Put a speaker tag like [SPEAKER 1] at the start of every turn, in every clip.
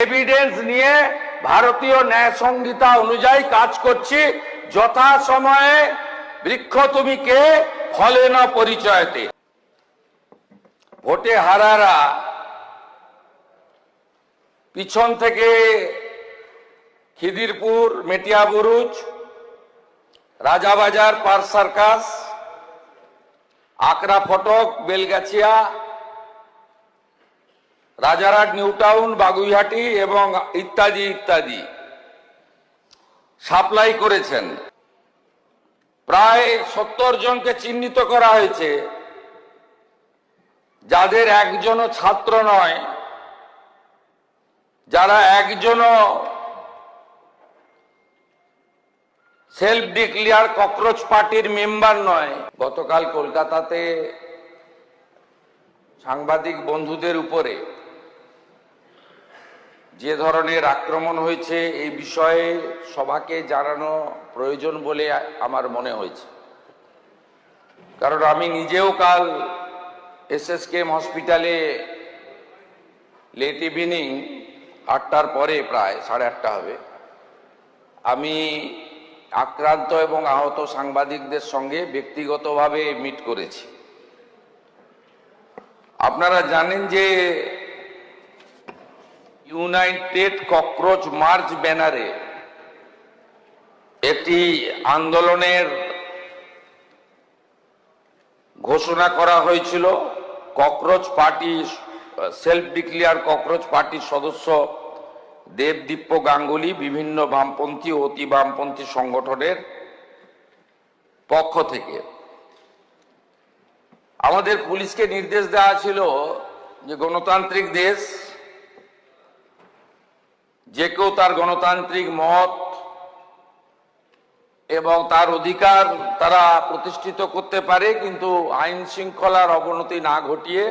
[SPEAKER 1] Evidence নিয়ে ভারতীয় ন্যায় সংহিতা অনুযায়ী কাজ করছি। যথা সময়ে বৃক্ষ তুমি কে ফলে না পরিচয়তে। ভোটে হারারা পিছন থেকে খিদিরপুর, মেটিয়াবুরুজ, রাজাবাজার, পার্ক সার্কাস, আকরা ফটক, বেলগাছিয়া, রাজারহাট, নিউ টাউন, বাগুইহাটি এবং ইত্যাদি ইত্যাদি সাপ্লাই করেছেন। প্রায় 70 জনকে চিহ্নিত করা হয়েছে, যাদের একজনও ছাত্র নয়, যারা একজনও সেলফ ডিক্লেয়ার ককরোচ পার্টির মেম্বার নয়। গতকাল কলকাতাতে সাংবাদিক বন্ধুদের উপরে যে ধরনের আক্রমণ হয়েছে, এই বিষয়ে সবাইকে জানানো প্রয়োজন বলে আমার মনে হয়েছে। কারণ আমি নিজেও কাল এসএসকেএম হসপিটালে লেট ইভিনিং 8টার পরে, প্রায় 8:30 হবে, আমি আক্রান্ত এবং আহত সাংবাদিকদের সঙ্গে ব্যক্তিগতভাবে মিট করেছি। আপনারা জানেন যে ইউনাইটেড ককরোচ মার্চ ব্যানারে একটি আন্দোলনের ঘোষণা করা হয়েছিল। Cockroach party, self declare cockroach পার্টির সদস্য দেবদীপ্য গাঙ্গুলি বিভিন্ন বামপন্থী ও অতি বামপন্থী সংগঠনের পক্ষ থেকে আমাদের পুলিশকে নির্দেশ দেওয়া ছিল যে গণতান্ত্রিক দেশ, যে কেউ তার গণতান্ত্রিক মত এবং তার অধিকার তারা প্রতিষ্ঠিত করতে পারে, কিন্তু আইন শৃঙ্খলার অবনতি না ঘটিয়ে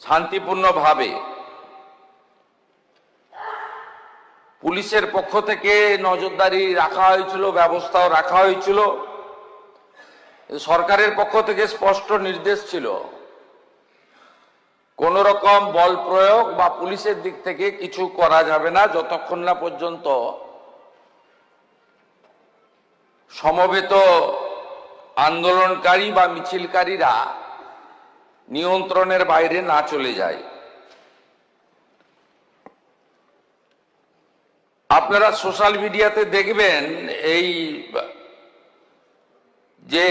[SPEAKER 1] শান্তিপূর্ণভাবে। পুলিশের পক্ষ থেকে নজরদারি রাখা হয়েছিল, ব্যবস্থাও রাখা হয়েছিল। সরকারের পক্ষ থেকে স্পষ্ট নির্দেশ ছিল কোন রকম বল প্রয়োগ বা পুলিশের দিক থেকে কিছু করা যাবে না যতক্ষণ না পর্যন্ত সমবেত আন্দোলনকারী বা মিছিলকারীরা নিয়ন্ত্রণের বাইরে না চলে যায়। আপনারা সোশ্যাল মিডিয়াতে দেখবেন এই যে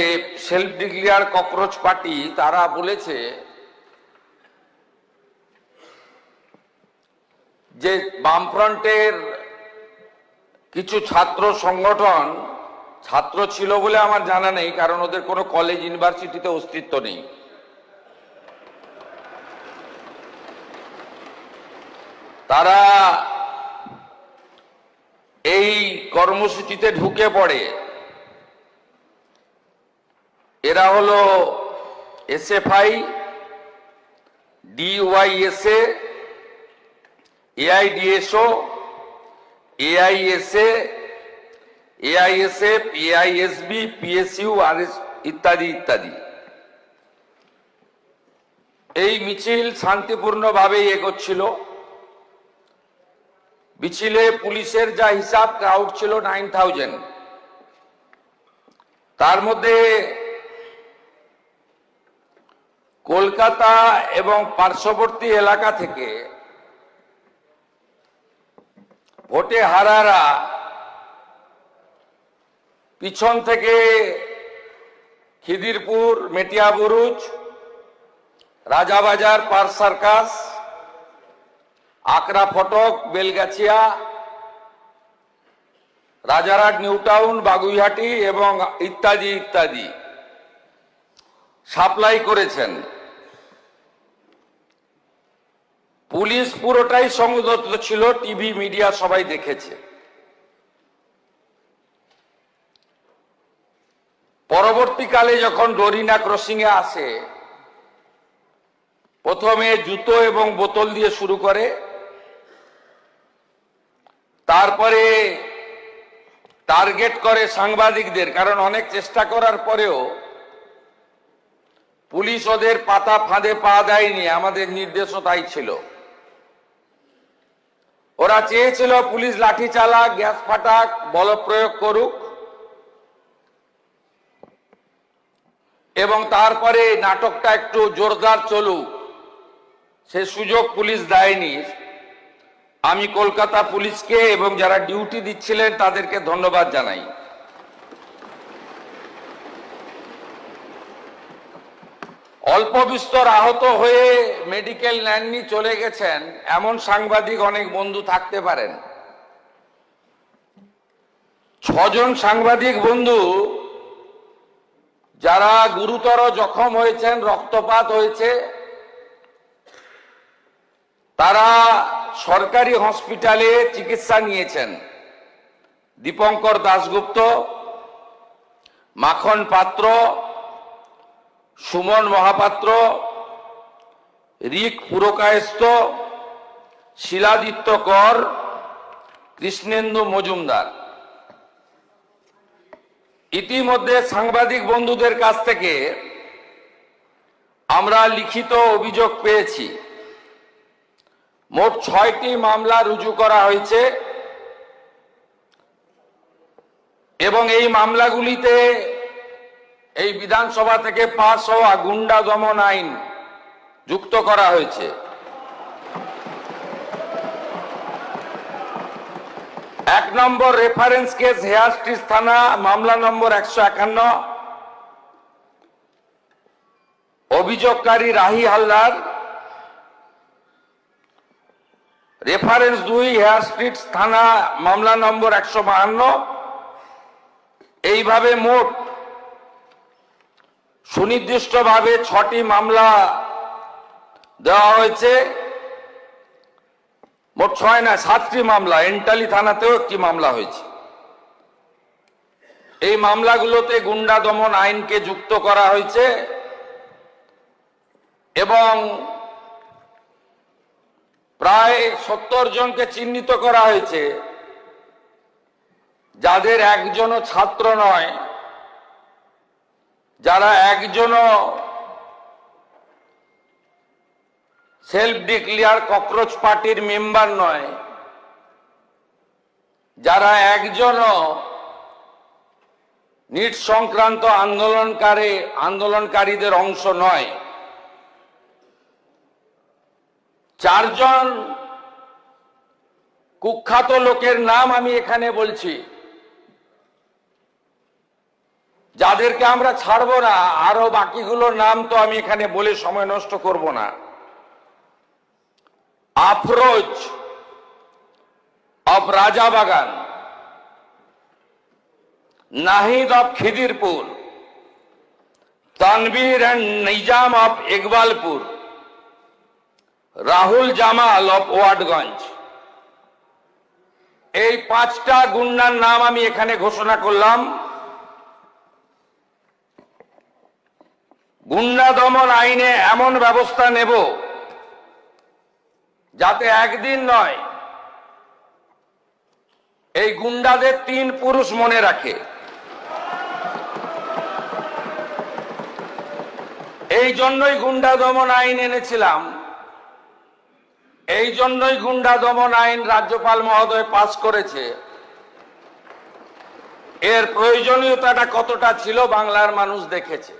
[SPEAKER 1] সেলফ ডিক্লেয়ার ককরোচ পার্টি, তারা বলেছে যে বামফ্রন্টের কিছু ছাত্র সংগঠন, ছাত্র ছিল বলে আমার জানা নেই, কারণ ওদের কোনো কলেজ ইউনিভার্সিটিতে অস্তিত্ব নেই, তারা এই কর্মসূচিতে ঢুকে পড়ে। এরা হলো SFI, DYSA, AIDSO, AISA, AISF, AISB, PSU, RS ইত্যাদি ইত্যাদি। এই মিছিল শান্তিপূর্ণভাবে এগোচ্ছিল। মিছিলে পুলিশের যা হিসাব, ক্রাউড ছিল 9000। তার মধ্যে কলকাতা এবং পার্শ্ববর্তী এলাকা থেকে ভোটে হারারা পিছন থেকে খিদিরপুর, মেটিয়াবুরুজ, রাজাবাজার, পার্ক সার্কাস, আকরা ফটক, বেলগাছিয়া, রাজারহাট, নিউ টাউন, বাগুইহাটি এবং ইত্যাদি ইত্যাদি সাপ্লাই করেছেন। পুলিশ পুরোটাই সংযত ছিল, টিভি মিডিয়া সবাই দেখেছে। পরবর্তীকালে যখন ডোরিনা ক্রসিং এ আসে, প্রথমে জুতো এবং বোতল দিয়ে শুরু করে, তারপরে টার্গেট করে সাংবাদিকদের। কারণ অনেক চেষ্টা করার পরেও পুলিশ ওদের পাতা ফাঁদে পা দেয়নি, আমাদের নির্দেশও তাই ছিল। ওরা চেয়েছিল পুলিশ লাঠি চালাক, গ্যাস ফাটাক, বল প্রয়োগ করুক এবং তারপরে নাটকটা একটু জোরদার চলুক। সে সুযোগ পুলিশ দেয়নি। আমি কলকাতা পুলিশকে এবং যারা ডিউটি দিচ্ছিলেন তাদেরকে ধন্যবাদ জানাই। অল্প বিস্তর আহত হয়ে মেডিকেল নেননি, চলে গেছেন এমন সাংবাদিক অনেক বন্ধু থাকতে পারেন। 6 জন সাংবাদিক বন্ধু যারা গুরুতর জখম হয়েছেন, রক্তপাত হয়েছে, তারা সরকারি হসপিটালে চিকিৎসা নিয়েছেন। দীপঙ্কর দাশগুপ্ত, মাখন পাত্র, সুমন মহাপাত্র, রিক পুরকায়স্থ, শিলাদিত্য কর, কৃষ্ণেন্দু মজুমদার। ইতিমধ্যে সাংবাদিক বন্ধুদের কাছ থেকে আমরা লিখিত অভিযোগ পেয়েছি। মোট 6টি মামলা রুজু করা হয়েছে এবং এই মামলাগুলিতে এই বিধানসভা থেকে পাস হওয়া গুন্ডা দমন আইন যুক্ত করা হয়েছে। 1 নম্বর রেফারেন্স কেস হেয়ার স্ট্রিট থানা, মামলা নম্বর 151, অভিযোগকারী রাহি হালদার। রেফারেন্স 2 হেয়ার স্ট্রিট থানা, মামলা নম্বর 152। এইভাবে মোট সুনির্দিষ্টভাবে 6টি মামলা দেওয়া হয়েছে। মোট 6 না 7টি মামলা, এন্টালি থানাতেও একটি মামলা হয়েছে। এই মামলাগুলোতে গুন্ডা দমন আইনকে যুক্ত করা হয়েছে এবং প্রায় 70 জনকে চিহ্নিত করা হয়েছে, যাদের একজনও ছাত্র নয়, যারা একজনও সেলফ ডিক্লেয়ার ককরোচ পার্টির মেম্বার নয়, যারা একজনও নিট সংক্রান্ত আন্দোলনকারীদের অংশ নয়। 4 জন কুখ্যাত লোকের নাম আমি এখানে বলছি, যাদেরকে আমরা ছাড়বো না। আরো বাকিগুলোর নাম তো আমি এখানে বলে সময় নষ্ট করব না। Afroz of Rajabagan, Nahid of Khidirpur, Tanvir and Nizam of Ekbalpur, Rahul Jamal of Watgunge. এই 5টা গুন্ডার নাম আমি এখানে ঘোষণা করলাম। গুন্ডা দমন আইনে এমন ব্যবস্থা নেব যাতে একদিন নয়, এই গুন্ডাদের 3 পুরুষ মনে রাখে। এই জন্যই গুন্ডা দমন আইন এনেছিলাম, এই জন্যই গুন্ডা দমন আইন রাজ্যপাল মহোদয় পাস করেছে। এর প্রয়োজনীয়তাটা কতটা ছিল বাংলার মানুষ দেখেছে।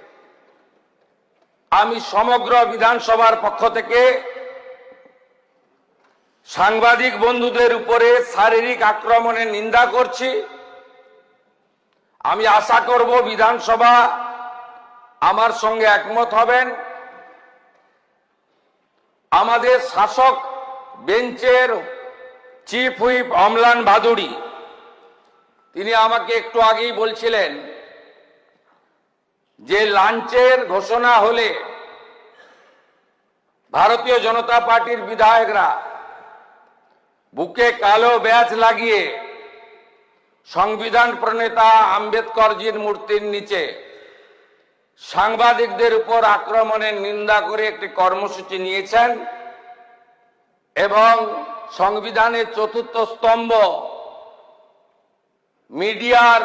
[SPEAKER 1] আমি সমগ্র বিধানসভার পক্ষ থেকে সাংবাদিক বন্ধুদের উপরে শারীরিক আক্রমণের নিন্দা করছি। আমি আশা করব বিধানসভা আমার সঙ্গে একমত হবেন। আমাদের শাসক বেঞ্চের চিফ হুইপ অমলান ভাদুড়ি, তিনি আমাকে একটু আগেই বলছিলেন যে লাঞ্চের ঘোষণা হলে ভারতীয় জনতা পার্টির বিধায়করা বুকে কালো ব্যাজ লাগিয়ে সংবিধান প্রণেতা আম্বেদকরজির মূর্তির নিচে সাংবাদিকদের উপর আক্রমণের নিন্দা করে একটি কর্মসূচি নিয়েছেন এবং সংবিধানের 4র্থ স্তম্ভ মিডিয়ার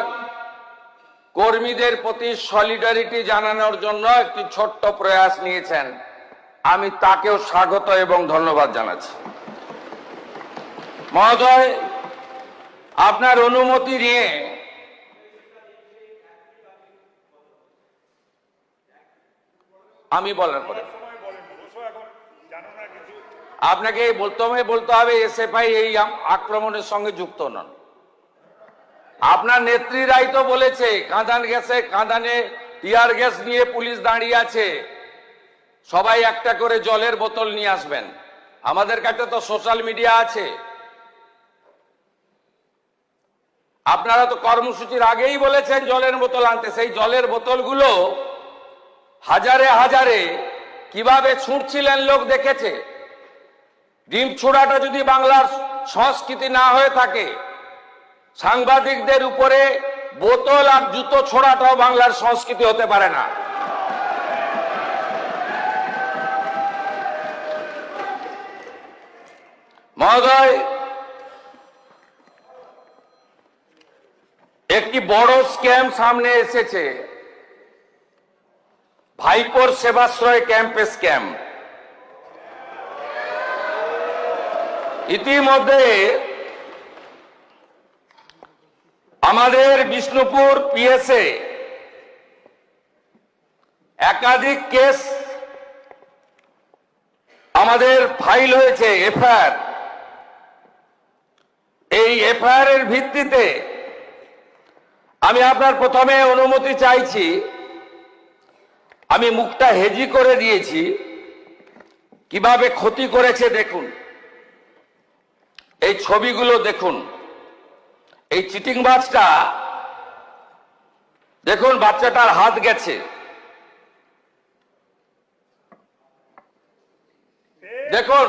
[SPEAKER 1] কর্মীদের প্রতি সলিডারিটি জানানোর জন্য একটি ছোট্ট প্রয়াস নিয়েছেন। আমি তাকেও স্বাগত এবং ধন্যবাদ জানাচ্ছি। মহোদয়, আপনার অনুমতি নিয়ে আমি বলার পরে আপনাকে বলতে হবে এসএফআই এই আক্রমণের সঙ্গে যুক্ত নন। আপনার নেত্রীরাই তো বলেছে কাঁদানে টিয়ার গ্যাস নিয়ে পুলিশ দাঁড়িয়ে আছে, সবাই একটা করে জলের বোতল নিয়ে আসবেন। আমাদের কাছে তো সোশ্যাল মিডিয়া আছে। আপনারা তো কর্মসূচির আগেই বলেছেন জলের বোতল আনতে। সেই জলের বোতলগুলো হাজারে হাজারে কিভাবে ছুঁড়ছিলেন লোক দেখেছে। ডিম ছোড়াটা যদি বাংলার সংস্কৃতি না হয়ে থাকে, সাংবাদিকদের উপরে বোতল আর জুতো ছোড়াটাও বাংলার সংস্কৃতি হতে পারে না। মহোদয়, একটি বড় স্ক্যাম সামনে এসেছে, ভাইপোর সেবাশ্রয় ক্যাম্পে স্ক্যাম। ইতিমধ্যে আমাদের বিষ্ণুপুর পিএসএ একাধিক কেস আমাদের ফাইল হয়েছে, এফআইআর। এই এফআইআর এর ভিত্তিতে আমি আপনার প্রথমে অনুমতি চাইছি। আমি মুখটা হেজি করে দিয়েছি, কিভাবে ক্ষতি করেছে দেখুন। এই ছবিগুলো দেখুন। এই চিটিংবাজটা দেখুন, বাচ্চাটার হাত গেছে। দেখুন,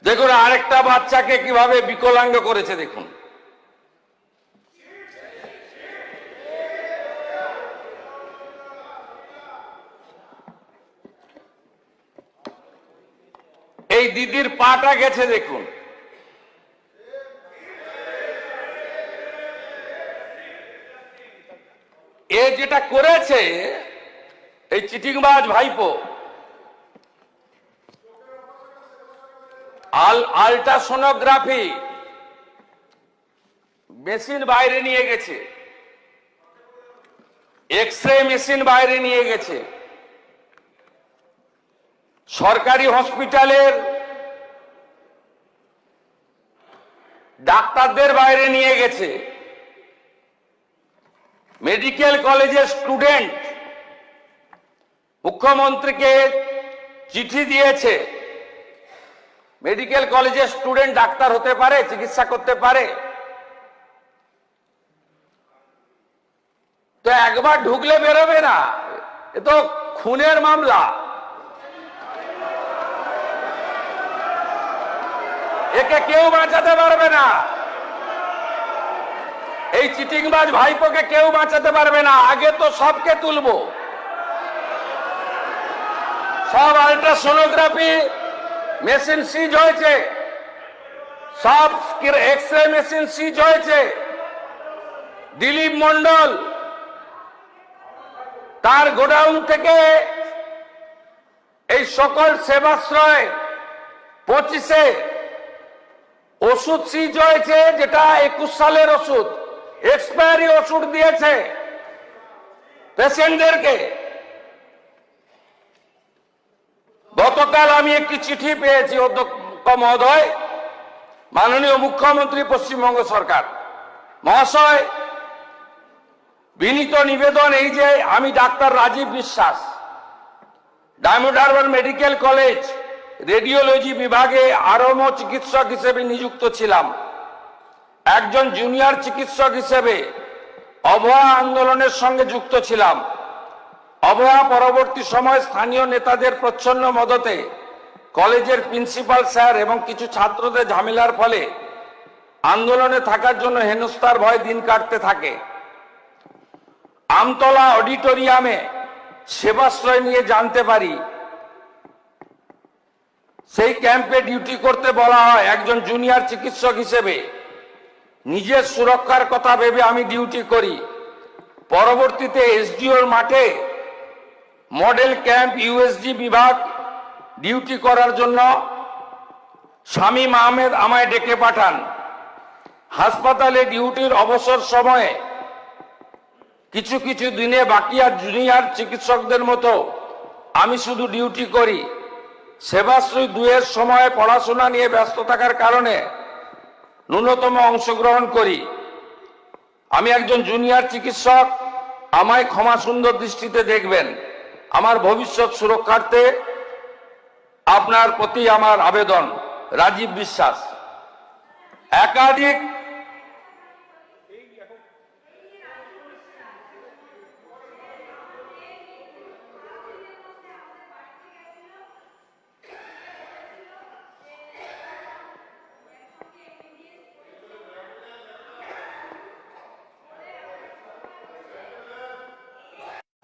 [SPEAKER 1] দেখুন আরেকটা বাচ্চাকে কিভাবে বিকলাঙ্গ করেছে দেখুন। এই দিদির পাটা গেছে দেখুন। এ যেটা করেছে এই চিটিংবাজ ভাইপো, আল্ট্রাসোনোগ্রাফি মেশিন বাইরে নিয়ে গেছে, এক্সরে মেশিন বাইরে নিয়ে গেছে, সরকারি হসপিটালের ডাক্তারদের বাইরে নিয়ে গেছে, মেডিকেল কলেজের স্টুডেন্ট মুখ্যমন্ত্রীকে চিঠি দিয়েছে। মেডিকেল কলেজের স্টুডেন্ট ডাক্তার হতে পারে, চিকিৎসা করতে পারে? তো একবার ঢুকলে বেরোবে না, এ তো খুনের মামলা। একে কেউ বাঁচাতে পারবে না। এই চিটিংবাজ ভাইপোকে কেউ বাঁচাতে পারবে না। আগে তো সবকে তুলবো। সব আল্ট্রাসোনোগ্রাফি মেশিন সিজ হয়েছে, সব এক্সরে মেশিন সিজ হয়েছে। দিলীপ মন্ডল তার গোডাউন থেকে এই সকল সেবাশ্রয় 25-এ ওষুধ সিজ হয়েছে, যেটা 21 সালের ওষুধ, এক্সপায়ারি ওষুধ দিয়েছে পেশেন্টদেরকে। গতকাল আমি একটি চিঠি পেয়েছি অধ্যক্ষ মহোদয়, মাননীয় মুখ্যমন্ত্রী পশ্চিমবঙ্গ সরকার মহাশয়, বিনীত নিবেদন এই যে আমি ডাক্তার রাজীব বিশ্বাস diamond Harbour medical college radiology বিভাগে আরম্ভ চিকিৎসক হিসেবে নিযুক্ত ছিলাম। একজন জুনিয়র চিকিৎসক হিসেবে অভয়া আন্দোলনের সঙ্গে যুক্ত ছিলাম। অভয়া পরবর্তী সময় স্থানীয় নেতাদের প্রচ্ছন্ন মদতে কলেজের প্রিন্সিপাল স্যার এবং কিছু ছাত্রদের ঝামেলার ফলে আন্দোলনে থাকার জন্য হেনস্থার ভয় দিন কাটতে থাকে। আমতলা অডিটোরিয়ামে সেবাশ্রয় নিয়ে জানতে পারি সেই ক্যাম্পে ডিউটি করতে বলা হয়। একজন জুনিয়র চিকিৎসক হিসেবে নিজের সুরক্ষার কথা ভেবে আমি ডিউটি করি। পরবর্তীতে এসডিওর মাঠে মডেল ক্যাম্প ইউএসজি বিভাগ ডিউটি করার জন্য শামীম আহমেদ আমায় ডেকে পাঠান। হাসপাতালে ডিউটির অবসর সময়ে কিছু কিছু দিনে বাকি আর জুনিয়র চিকিৎসকদের মতো আমি শুধু ডিউটি করি। সেবাশ্রী 2-এর সময় পড়াশোনা নিয়ে ব্যস্ত থাকার কারণে ন্যূনতম অংশগ্রহণ করি। আমি একজন জুনিয়র চিকিৎসক, আমায় ক্ষমা সুন্দর দৃষ্টিতে দেখবেন। আমার ভবিষ্যৎ সুরক্ষার্থে আপনার প্রতি আমার আবেদন। রাজীব বিশ্বাস। একাধিক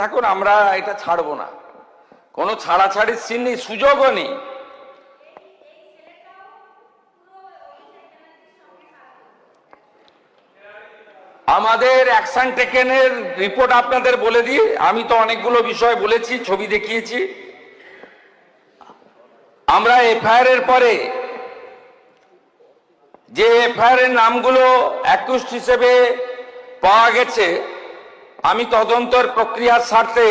[SPEAKER 1] এখন আমরা এটা ছাড়বো না, কোনো ছাড়াছাড়ির সিন নেই, সুযোগও নেই। আমাদের অ্যাকশন টেকেনের রিপোর্ট আপনাদের বলে দিই। আমি তো অনেকগুলো বিষয় বলেছি, ছবি দেখিয়েছি। আমরা এফআইআর এর পরে যে এফআইআর এর নামগুলো অ্যাকিউজড হিসেবে পাওয়া গেছে, আমি তদন্তের প্রক্রিয়ার স্বার্থে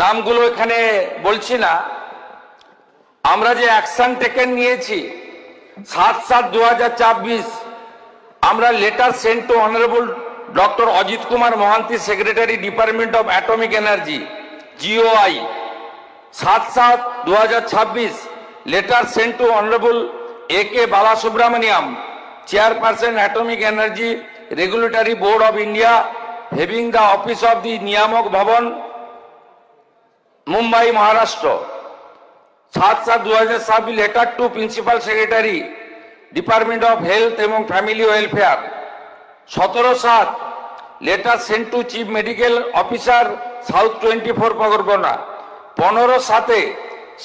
[SPEAKER 1] নামগুলো এখানে বলছি না। আমরা যে অ্যাকশন টেকেন নিয়েছি 7/7/2024, আমরা letter sent to honourable doctor Ajit Kumar Mohanty, secretary department of atomic energy, GOI। 7/7/2026 letter sent to honourable AK Balasubramaniam, chairperson atomic energy regulatory board of India, having the office of the Niyamak Bhavan, Mumbai, Maharashtra. 7/7/2027 letter to principal secretary department of health এবং family welfare. 17/7 letter sent to chief medical officer, south 24 Pargana. 15/7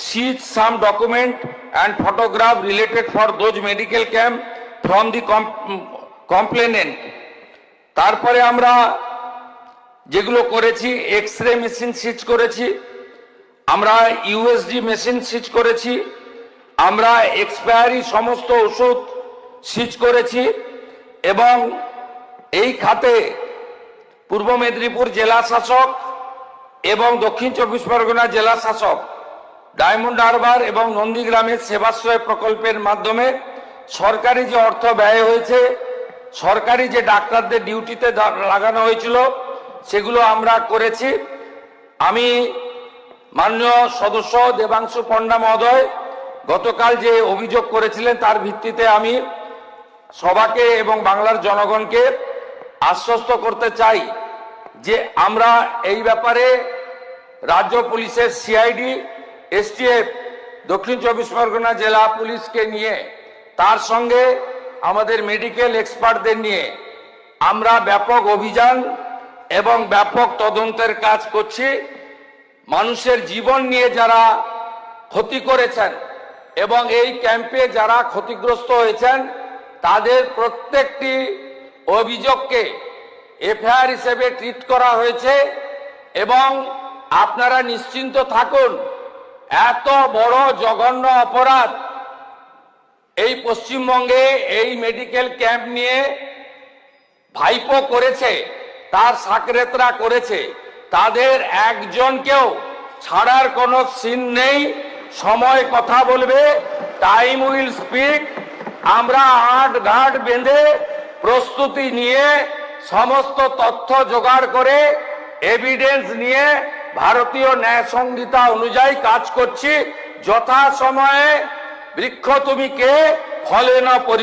[SPEAKER 1] seize some document and photograph related for those medical camp from the complainant. তারপরে আমরা যেগুলো করেছি, X-ray machine সিজ করেছি, আমরা USG machine সিজ করেছি, আমরা expiry সমস্ত ওষুধ সিজ করেছি। এবং এই খাতে পূর্ব মেদিনীপুর জেলা শাসক এবং দক্ষিণ 24 পরগনা জেলা শাসক ডায়মন্ড হারবার এবং নন্দীগ্রামের সেবাশ্রয় প্রকল্পের মাধ্যমে সরকারি যে অর্থ ব্যয় হয়েছে, সরকারি যে ডাক্তারদের ডিউটিতে লাগানো হয়েছিল, সেগুলো আমরা করেছি। আমি মাননীয় সদস্য দেবাংশু পণ্ডা মহোদয় গতকাল যে অভিযোগ করেছিলেন, তার ভিত্তিতে আমি সবাকে এবং বাংলার জনগণকে আশ্বস্ত করতে চাই যে আমরা এই ব্যাপারে রাজ্য পুলিশের CID, STF, দক্ষিণ 24 পরগনা জেলা পুলিশকে নিয়ে, তার সঙ্গে আমাদের মেডিকেল এক্সপার্টদের নিয়ে আমরা ব্যাপক অভিযান এবং ব্যাপক তদন্তের কাজ করছি। মানুষের জীবন নিয়ে যারা ক্ষতি করেছেন এবং এই ক্যাম্পে যারা ক্ষতিগ্রস্ত হয়েছেন, তাদের প্রত্যেকটি অভিযোগকে FIR হিসেবে ট্রিট করা হয়েছে। এবং আপনারা নিশ্চিন্ত থাকুন, এত বড় জঘন্য অপরাধ এই পশ্চিমবঙ্গে এই মেডিকেল ক্যাম্প নিয়ে ভাইপো করেছে, তার সাকরেতরা করেছে, তাদের একজনকেও ছাড়ার কোনো সিন নেই। সময় কথা বলবে, টাইম উইল স্পিক। আমরা আট ঘাট বেঁধে প্রস্তুতি নিয়ে সমস্ত তথ্য জোগাড় করে এভিডেন্স নিয়ে ভারতীয় ন্যায় সংহিতা অনুযায়ী কাজ করছি। যথা সময়ে বৃক্ষ তুমি কে, ফলে না পরি।